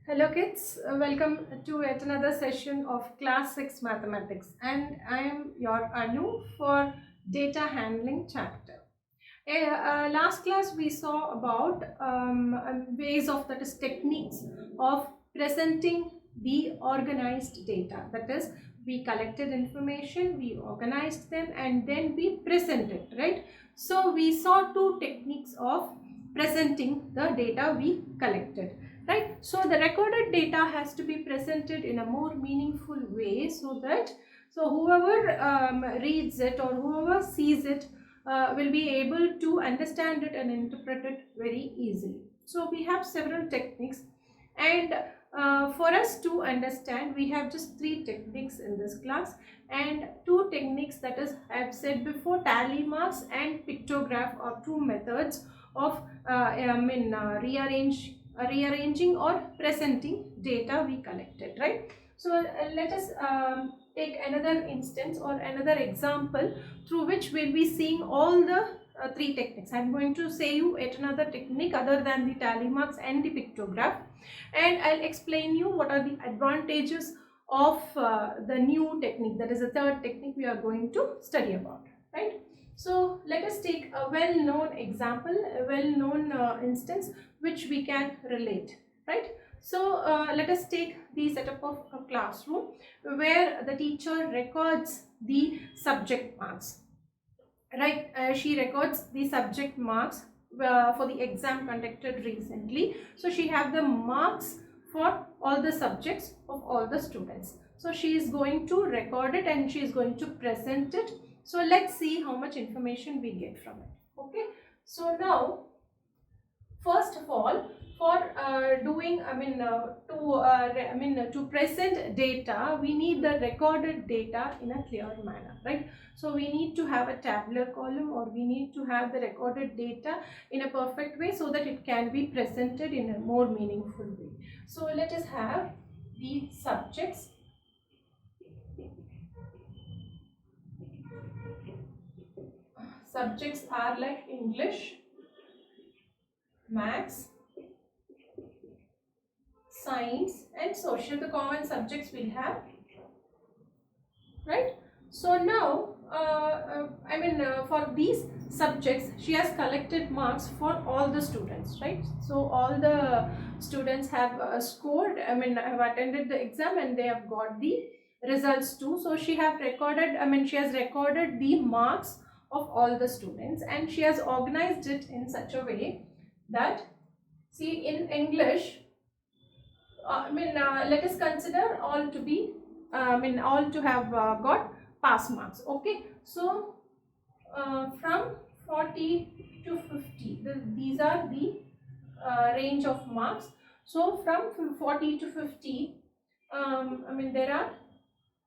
Hello kids, welcome to yet another session of class 6 mathematics, and I am your Anu for data handling chapter. Last class we saw about ways of, that is, techniques of presenting the organized data. That is, we collected information, we organized them, and then we presented, right? So we saw two techniques of presenting the data we collected, right? So the recorded data has to be presented in a more meaningful way, so that whoever reads it or whoever sees it will be able to understand it and interpret it very easily. So we have several techniques, and for us to understand, we have just three techniques in this class, and two techniques, that is, I have said before, tally marks and pictograph, are two methods of rearranging or presenting data we collected, right? So let us take another instance or another example through which we'll be seeing all the three techniques. I'm going to say you yet another technique other than the tally marks and the pictograph, and I'll explain you what are the advantages of the new technique, that is the third technique we are going to study about, right? So let us take a well-known example, a well-known instance which we can relate, right? So let us take the setup of a classroom where the teacher records the subject marks, right? She records the subject marks for the exam conducted recently. So she have the marks for all the subjects of all the students. So she is going to record it and she is going to present it. So let's see how much information we get from it. Okay. So now, first of all, for doing to present data, we need the recorded data in a clear manner, right? So we need to have a tabular column, or we need to have the recorded data in a perfect way so that it can be presented in a more meaningful way. So let us have the subjects. Subjects are like English, Maths, Science and Social, the common subjects we have, right? So now for these subjects she has collected marks for all the students, right? So all the students have scored, have attended the exam and they have got the results too. So she has recorded the marks of all the students, and she has organized it in such a way that, see, in English, let us consider all to be, all to have got pass marks. Okay, so from 40 to 50, these are the range of marks. So from 40 to 50, there are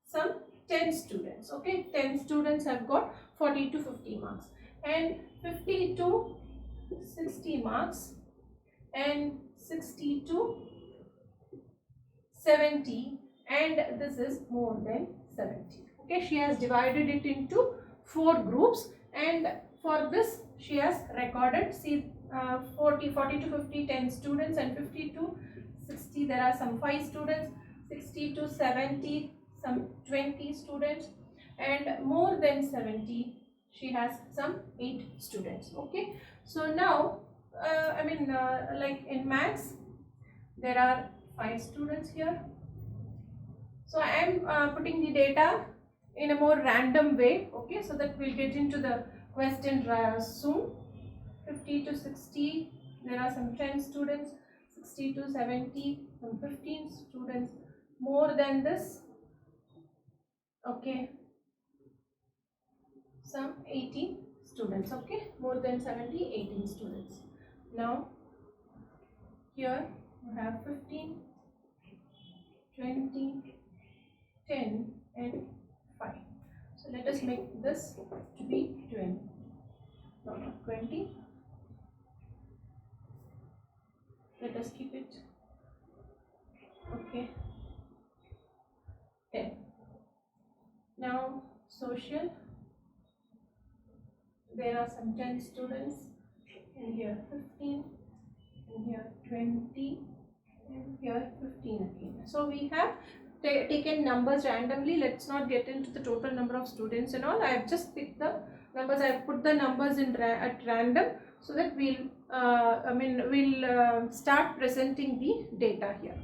some 10 students. Okay, 10 students have got 40 to 50 marks, and 50 to 60 marks, and 60 to 70, and this is more than 70. Okay, she has divided it into 4 groups, and for this she has recorded, see, 40 to 50, 10 students, and 50 to 60, there are some 5 students, 60 to 70, some 20 students, and more than 70, she has some 8 students. Okay, so now like in maths, there are 5 students here. So I am putting the data in a more random way, okay, so that we'll get into the question soon. 50 to 60, there are some 10 students, 60 to 70, some 15 students, more than this, okay, some 18 students, okay, more than 70, 18 students. Now here you have 15, 20, 10 and 5. So let us make this to be 20. No, not 20. Let us keep it, okay, 10. Now social, there are some 10 students, and here 15, and here 20, and here 15 again. So we have taken numbers randomly. Let's not get into the total number of students and all. I have just picked the numbers. I have put the numbers in at random so that we'll start presenting the data here.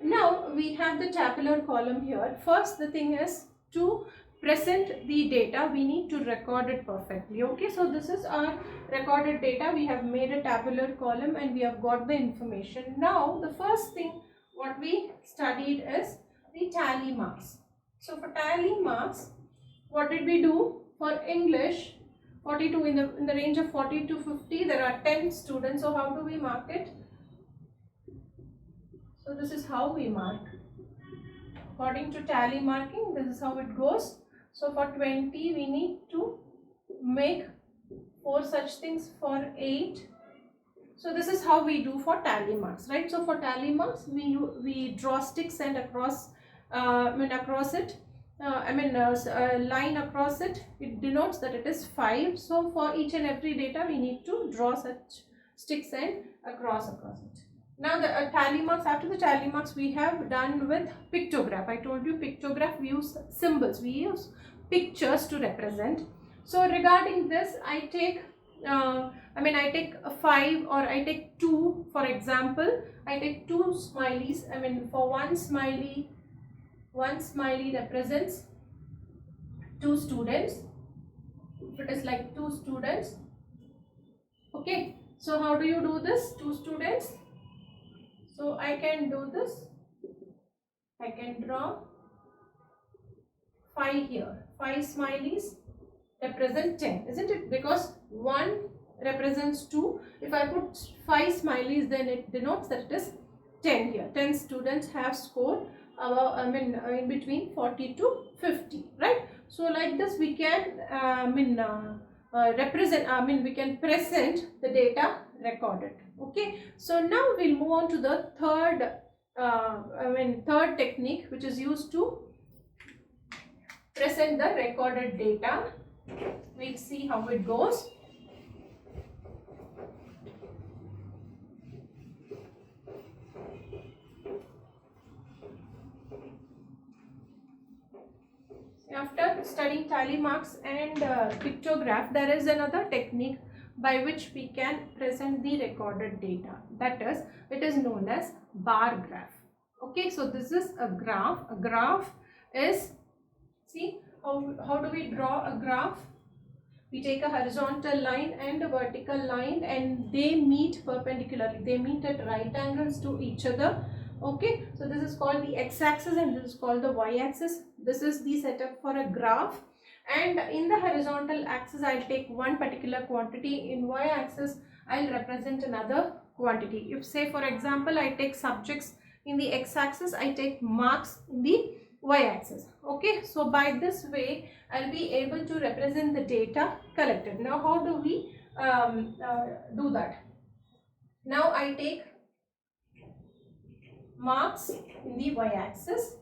Now we have the tabular column here. First, the thing is to present the data, we need to record it perfectly. Okay, so this is our recorded data. We have made a tabular column and we have got the information. Now the first thing what we studied is the tally marks. So for tally marks, what did we do? For English, 42, in the range of 40 to 50, there are 10 students. So how do we mark it? So this is how we mark. According to tally marking, this is how it goes. So for 20, we need to make 4 such things. For 8, so this is how we do for tally marks, right? So for tally marks, we draw sticks and across, across it, a line across it. It denotes that it is 5. So for each and every data, we need to draw such sticks and across it. Now the tally marks, after the tally marks, we have done with pictograph. I told you pictograph, we use symbols, we use pictures to represent. So regarding this, I take I take a 5 or I take 2, for example. I take 2 smileys. For one smiley represents 2 students. If it is like 2 students, okay. So how do you do this? 2 students. So I can do this. I can draw 5 here. 5 smileys represent 10, isn't it? Because 1 represents 2. If I put 5 smileys, then it denotes that it is 10 here. 10 students have scored in between 40 to 50, right? So like this we can we can present the data recorded. Okay, so now we'll move on to the third technique, which is used to present the recorded data. We'll see how it goes. After studying tally marks and pictograph, there is another technique by which we can present the recorded data. That is, it is known as bar graph. Okay, so this is a graph. A graph is, see, how do we draw a graph? We take a horizontal line and a vertical line and they meet perpendicularly. They meet at right angles to each other. Okay, so this is called the x-axis and this is called the y-axis. This is the setup for a graph. And in the horizontal axis, I'll take one particular quantity. In y-axis, I'll represent another quantity. If, say, for example, I take subjects in the x-axis, I take marks in the y-axis. Okay, so by this way, I'll be able to represent the data collected. Now, how do we do that? Now, I take marks in the y-axis.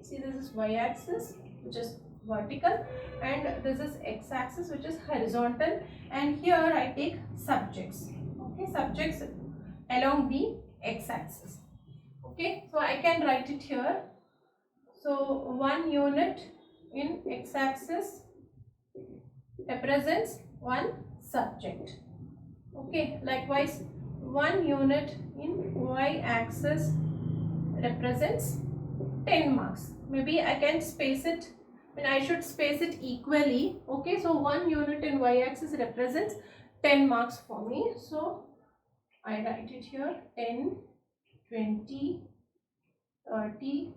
See, this is y-axis, which is vertical, and this is x-axis, which is horizontal, and here I take subjects. Okay, subjects along the x-axis. Okay, so I can write it here. So 1 unit in x-axis represents 1 subject. Okay, likewise 1 unit in y-axis represents 10 marks. Maybe I can space it, I should space it equally. Okay, so 1 unit in y-axis represents 10 marks for me. So I write it here: 10, 20, 30,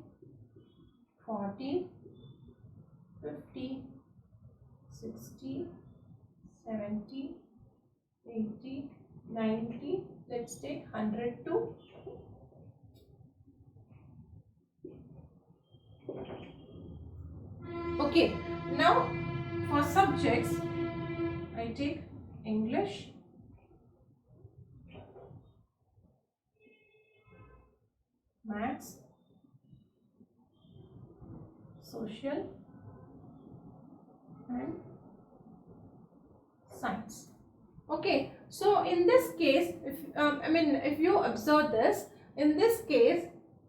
40, 50, 60, 70, 80, 90, let's take 100 to okay. Now for subjects, I take English, Maths, Social and Science. Okay, so in this case, if if you observe this, in this case,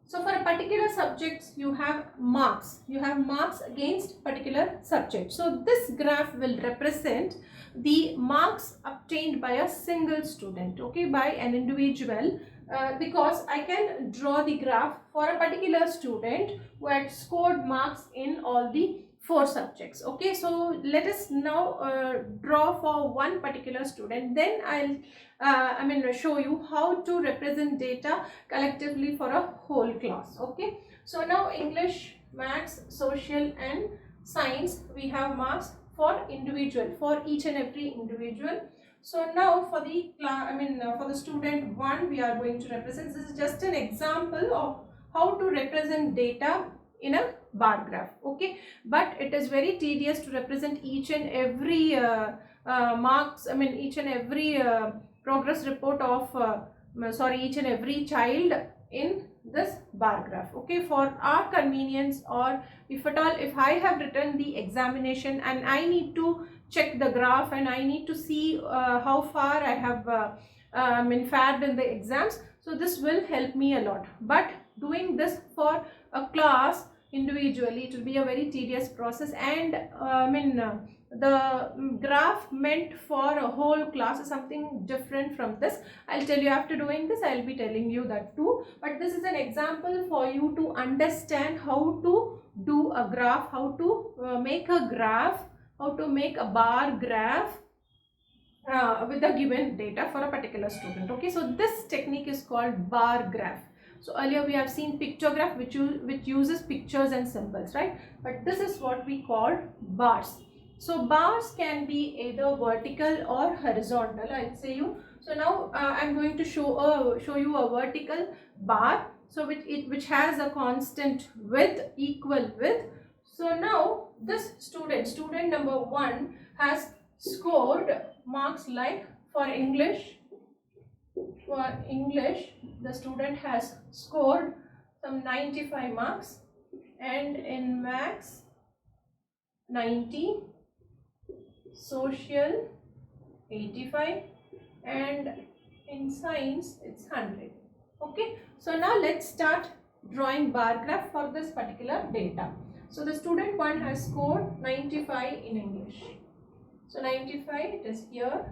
so for a particular subjects you have marks against particular subject. So this graph will represent the marks obtained by a single student, okay, by an individual, because I can draw the graph for a particular student who had scored marks in all the 4 subjects. Okay, so let us now draw for one particular student, then I'll show you how to represent data collectively for a whole class. Okay, so now English, Maths, Social and Science, we have marks for individual, for each and every individual. So now for the for the student 1, we are going to represent, this is just an example of how to represent data in a bar graph. Okay, but it is very tedious to represent each and every each and every progress report of each and every child in this bar graph. Okay, for our convenience, or if at all, if I have written the examination and I need to check the graph and I need to see how far I have fared in the exams, so this will help me a lot. But doing this for a class individually, it will be a very tedious process, and the graph meant for a whole class is something different from this. I'll tell you after doing this, I'll be telling you that too, but this is an example for you to understand how to do a graph, how to make a graph, how to make a bar graph with the given data for a particular student. Okay, so this technique is called bar graph. So earlier we have seen pictograph, which uses pictures and symbols, right? But this is what we call bars. So bars can be either vertical or horizontal, I'll say you. So now I'm going to show you a vertical bar, so which has a constant width, equal width. So now this student number 1 has scored marks like for English, the student has scored some 95 marks, and in Maths 90, Social 85, and in Science it's 100. Okay, so now let's start drawing bar graph for this particular data. So the student 1 has scored 95 in English. So 95, it is here.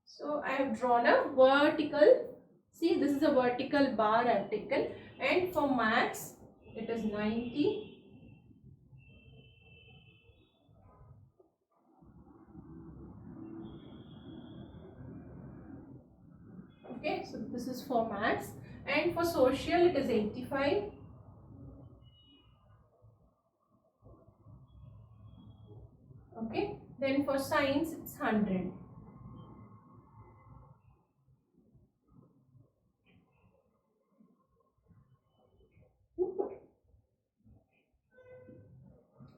So I have drawn a vertical, see, this is a vertical bar I have taken, and for Maths it is 90. Okay, so this is for Maths, and for Social it is 85. Okay, then for Science it's 100.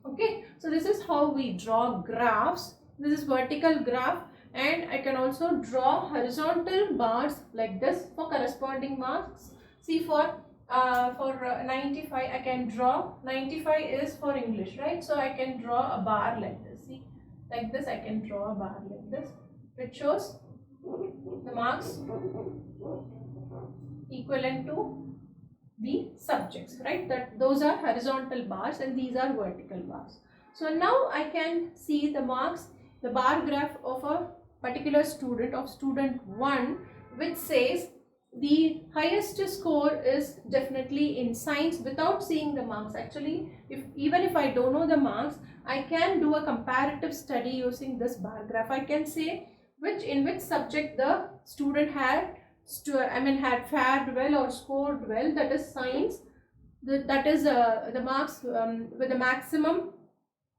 Okay, so this is how we draw graphs. This is vertical graph, and I can also draw horizontal bars like this for corresponding marks. See, for 95 I can draw, 95 is for English, right? So I can draw a bar like this. See, like this I can draw a bar like this, which shows the marks equivalent to the subjects, right? That those are horizontal bars and these are vertical bars. So now I can see the marks, the bar graph of a particular student, of student 1, which says the highest score is definitely in Science without seeing the marks. Actually, even if I don't know the marks, I can do a comparative study using this bar graph. I can say in which subject the student had had fared well or scored well, that is Science. That is the marks with the maximum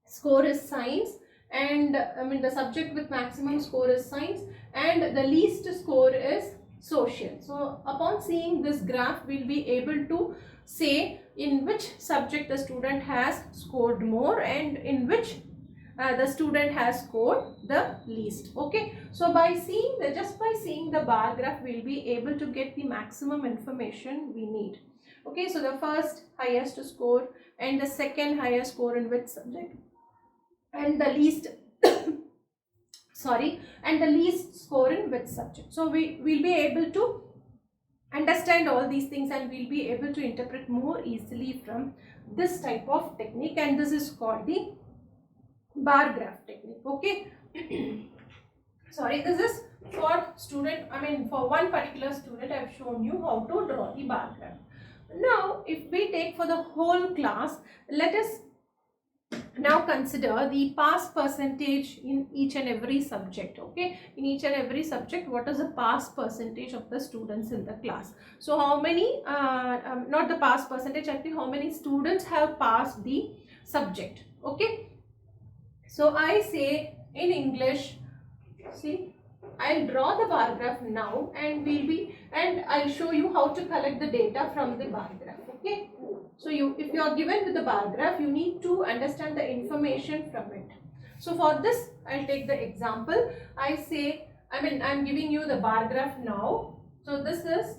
score is Science, and the subject with maximum score is Science, and the least score is Social. So upon seeing this graph, we'll be able to say in which subject the student has scored more and in which the student has scored the least. Okay, so just by seeing the bar graph, we'll be able to get the maximum information we need. Okay, so the first highest score and the second highest score in which subject, and the least and the least score in which subject. So we will be able to understand all these things and we'll be able to interpret more easily from this type of technique, and this is called the bar graph technique. Okay. This is for student, for one particular student I have shown you how to draw the bar graph. Now if we take for the whole class, let us now consider the pass percentage in each and every subject. Okay, in each and every subject, what is the pass percentage of the students in the class? So how many not the pass percentage, actually how many students have passed the subject. Okay, so I say in English, see, I'll draw the bar graph now and I'll show you how to collect the data from the bar graph. Okay, so if you are given with the bar graph, you need to understand the information from it. So for this, I'll take the example. I say, I'm giving you the bar graph now. So this is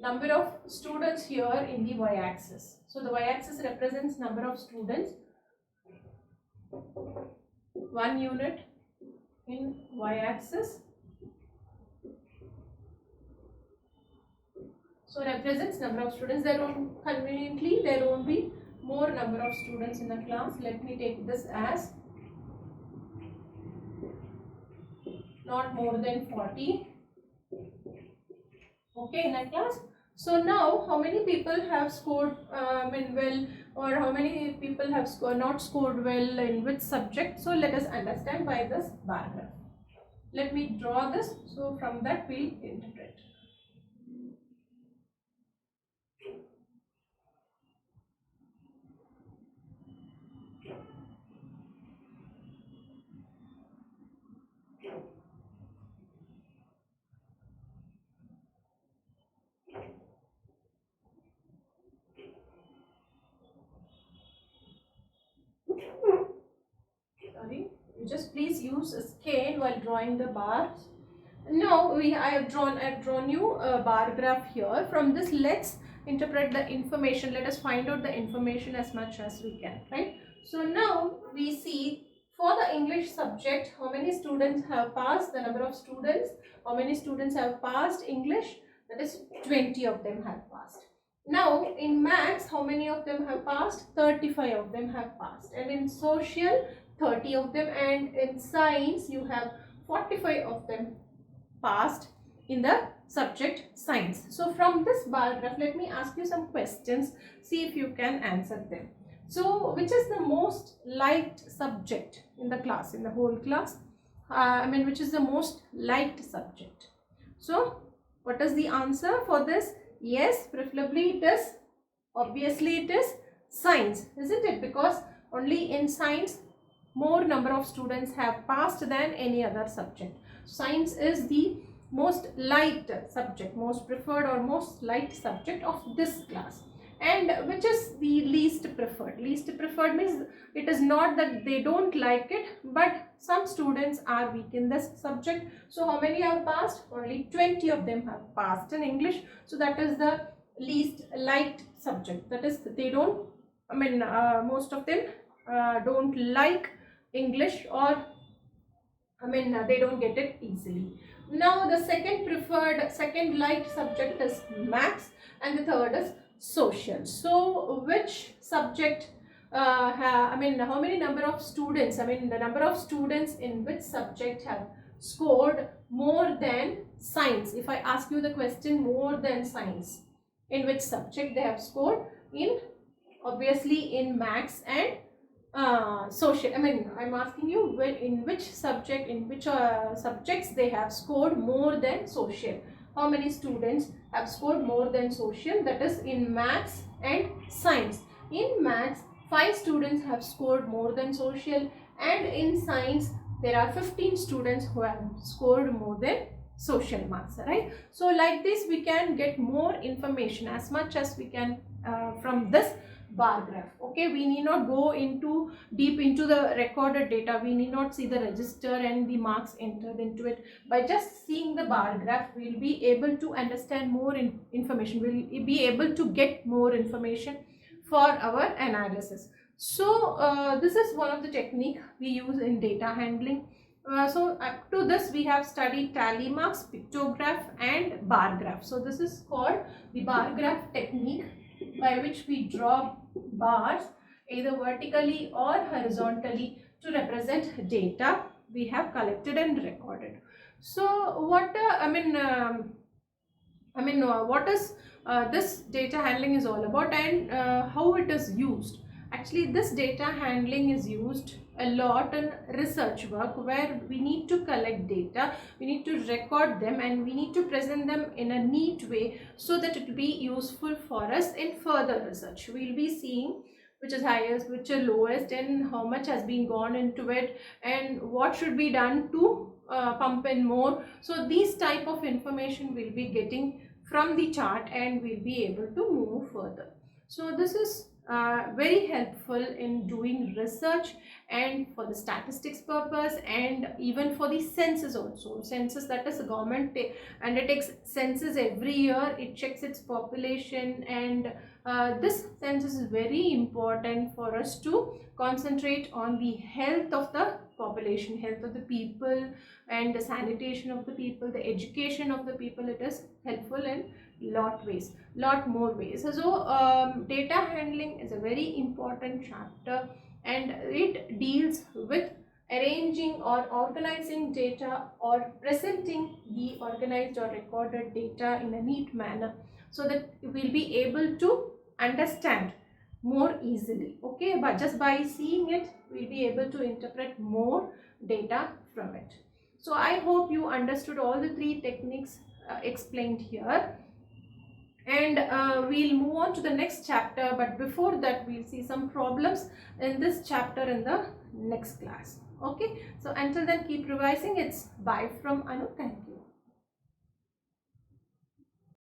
number of students here in the y-axis. So the y-axis represents number of students, 1 unit in y-axis. So represents number of students. Conveniently there won't be more number of students in the class. Let me take this as not more than 40. Okay, in a class. So now how many people have scored well, or how many people have not scored well in which subject? So let us understand by this bar graph. Let me draw this, so from that we'll interpret. Sorry, you just please use a scale while drawing the bars. Now I have drawn you a bar graph here. From this, let's interpret the information. Let us find out the information as much as we can, right? So now we see for the English subject, how many students have passed, the number of students, how many students have passed English, that is 20 of them have passed. Now in maths, how many of them have passed? 35 of them have passed. And in social, 30 of them, and in science you have 45 of them passed in the subject science. So from this bar graph, let me ask you some questions, see if you can answer them. So which is the most liked subject in the class, in the whole class? Which is the most liked subject? So what is the answer for this? Yes, preferably it is, obviously it is science, isn't it? Because only in science more number of students have passed than any other subject. Science is the most liked subject, most preferred or most liked subject of this class. And which is the least preferred? Least preferred means it is not that they don't like it, but some students are weak in this subject. So how many have passed? Only 20 of them have passed in English. So that is the least liked subject. That is, they don't, most of them don't like English, or they don't get it easily. Now the second liked subject is maths, and the third is social. So which subject how many number of students, the number of students in which subject have scored more than science? If I ask you the question, more than science, in which subject they have scored? In, obviously in maths and social. I'm asking you in which subject, in which subjects they have scored more than social. How many students have scored more than social? That is in maths and science. In maths, 5 students have scored more than social, and in science there are 15 students who have scored more than social marks, right? So like this we can get more information as much as we can from this bar graph. Okay, we need not go deep into the recorded data. We need not see the register and the marks entered into it. By just seeing the bar graph, we'll be able to understand more information. We'll be able to get more information for our analysis. So this is one of the technique we use in data handling. So up to this we have studied tally marks, pictograph and bar graph. So this is called the bar graph technique, by which we draw bars either vertically or horizontally to represent data we have collected and recorded. So what what is this data handling is all about, and how it is used. Actually, this data handling is used a lot in research work, where we need to collect data, we need to record them, and we need to present them in a neat way so that it will be useful for us in further research. We'll be seeing which is highest, which is lowest, and how much has been gone into it, and what should be done to pump in more. So these type of information we'll be getting from the chart, and we'll be able to move further. So this is very helpful in doing research and for the statistics purpose, and even for the census also. Census, that is, the government undertakes census every year. It checks its population, and this census is very important for us to concentrate on the health of the population, health of the people, and the sanitation of the people, the education of the people. It is helpful in lot more ways. So data handling is a very important chapter, and it deals with arranging or organizing data, or presenting the organized or recorded data in a neat manner, so that we'll be able to understand more easily. Okay, but just by seeing it, we'll be able to interpret more data from it. So I hope you understood all the three techniques explained here, and we'll move on to the next chapter, but before that we'll see some problems in this chapter in the next class. Okay, so until then, keep revising. It's bye from Anu. Thank you.